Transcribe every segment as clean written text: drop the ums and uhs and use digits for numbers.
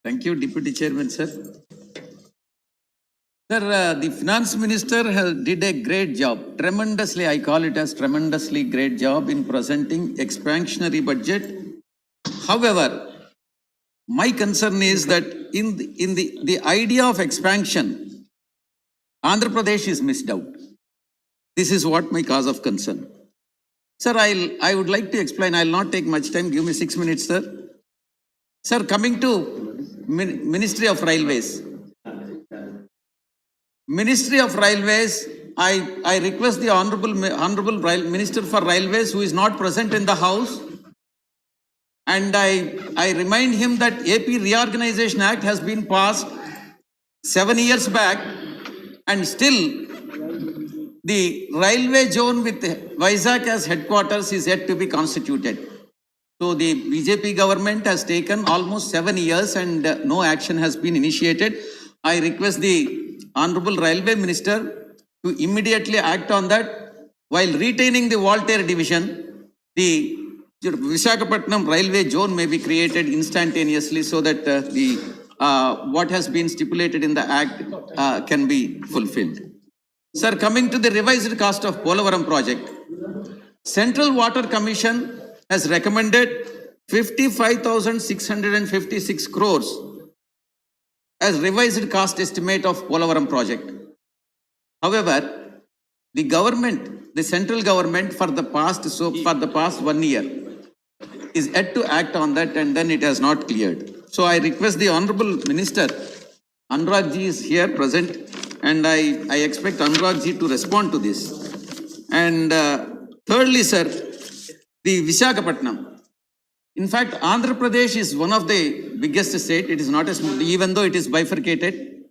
Thank you, Deputy Chairman, sir. Sir, the Finance Minister did a great job, tremendously, I call it as tremendously great job in presenting expansionary budget. However, my concern is that in the idea of expansion, Andhra Pradesh is missed out. This is what my cause of concern. Sir, I would like to explain. I'll not take much time. Give me 6 minutes, sir. Sir, coming to Ministry of Railways. Ministry of Railways, I request the Honorable Minister for Railways, who is not present in the House, and I remind him that AP Reorganization Act has been passed 7 years back, and still the railway zone with Vizag as headquarters is yet to be constituted. So the BJP government has taken almost 7 years and no action has been initiated. I request the Honorable Railway Minister to immediately act on that while retaining the Voltaire division. The Visakhapatnam railway zone may be created instantaneously so that what has been stipulated in the act can be fulfilled. Sir, coming to the revised cost of Polavaram project, Central Water Commission has recommended 55,656 crores as revised cost estimate of Polavaram project. However, the government, the central government for the past 1 year is yet to act on that, and then it has not cleared. So I request the Honorable Minister, Anurag ji is here present, and I expect Anurag ji to respond to this. And thirdly, sir, the Visakhapatnam. In fact, Andhra Pradesh is one of the biggest state. It is not as, even though it is bifurcated.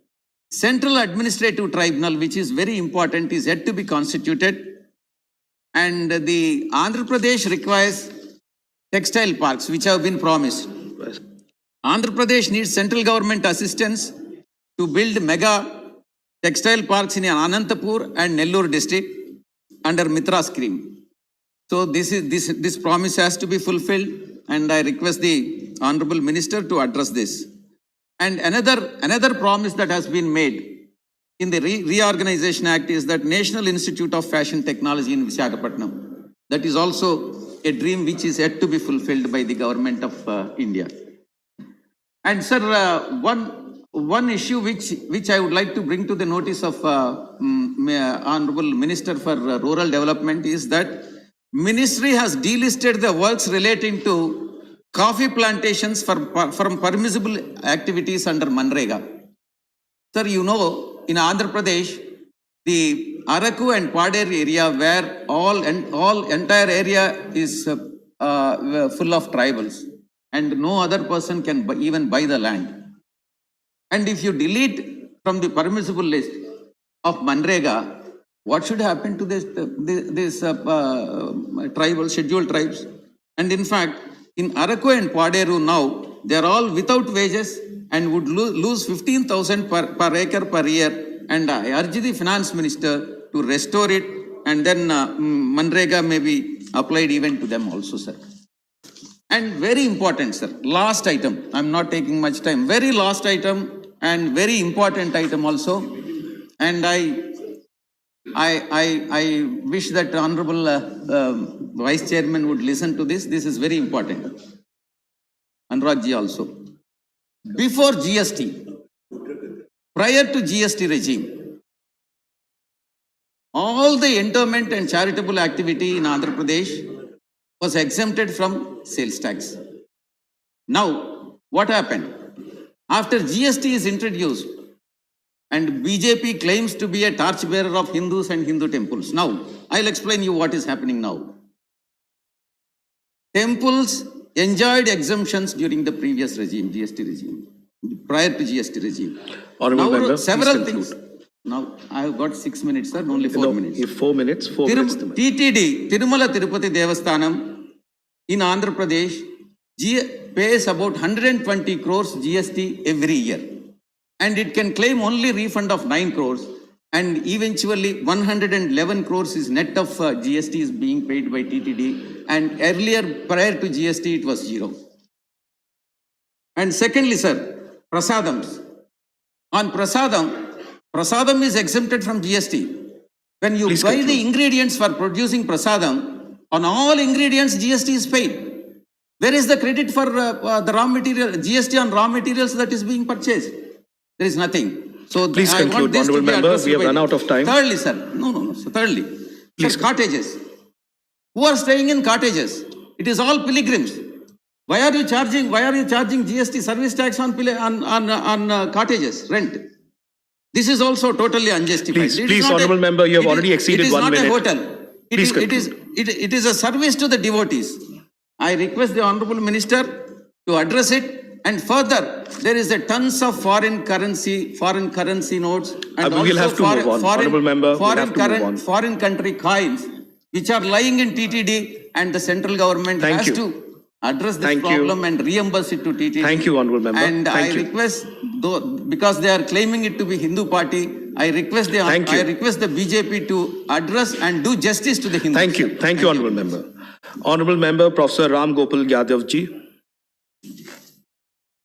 Central Administrative Tribunal, which is very important, is yet to be constituted. And the Andhra Pradesh requires textile parks, which have been promised. Andhra Pradesh needs central government assistance to build mega textile parks in Anantapur and Nellore district under Mitra scheme. So this promise has to be fulfilled, and I request the Honorable Minister to address this. And another promise that has been made in the Reorganization Act is that National Institute of Fashion Technology in Visakhapatnam. That is also a dream which is yet to be fulfilled by the government of India. And sir, one issue which I would like to bring to the notice of Honorable Minister for Rural Development is that Ministry has delisted the works relating to coffee plantations from permissible activities under Manrega. Sir, you know, in Andhra Pradesh, the Araku and Pader area, where entire area is full of tribals, and no other person can even buy the land. And if you delete from the permissible list of Manrega, what should happen to this tribal scheduled tribes? And in fact, in Araku and Paderu now, they are all without wages and would lose 15,000 per acre per year. And I urge the Finance Minister to restore it, and then Manrega may be applied even to them also, sir. And very important, sir, last item, I'm not taking much time, very last item and very important item also. And I wish that Honorable Vice Chairman would listen to this. This is very important. Anurag ji also. Before GST, prior to GST regime, all the endowment and charitable activity in Andhra Pradesh was exempted from sales tax. Now, what happened? After GST is introduced, and BJP claims to be a torchbearer of Hindus and Hindu temples. Now, I'll explain you what is happening now. Temples enjoyed exemptions during the previous regime, GST regime, prior to GST regime. Honorable now, member, several things. Now, I have got 6 minutes, sir, only 4 minutes. 4 minutes, 4 minutes. TTD, Tirumala Tirupati Devasthanam, in Andhra Pradesh, pays about 120 crores GST every year. And it can claim only refund of 9 crores, and eventually 111 crores is net of GST is being paid by TTD, and earlier prior to GST it was 0. And secondly, sir, prasadams. On prasadam is exempted from GST. When you Please buy conclude. the ingredients for producing prasadam, on all ingredients GST is paid. Where is the credit for the raw material, GST on raw materials that is being purchased? There is nothing. So Please I conclude, want this to honourable be member. addressed We have by- run out of time. Thirdly, sir. No. So thirdly, Please sir, cottages. Who are staying in cottages? It is all pilgrims. Why are you charging GST service tax on cottages rent? This is also totally unjustified. Please, It is please, not honourable member, you have already exceeded 1 minute. It is not a hotel. Please It is a service to the devotees. I request the honourable minister to address it. And further, there is a tons of foreign currency notes, and we'll have to move on. Honourable member, we'll have to move on. foreign country coins, which are lying in TTD, and the central government Thank has you. to address this Thank you. problem and reimburse it to TTD. Thank you, honourable member. And Thank I you. request, though, because they are claiming it to be Hindu party, I request the Thank you. BJP to address and do justice to the Hindu. Thank you, honourable member. Honourable member, Professor Ram Gopal Yadav ji.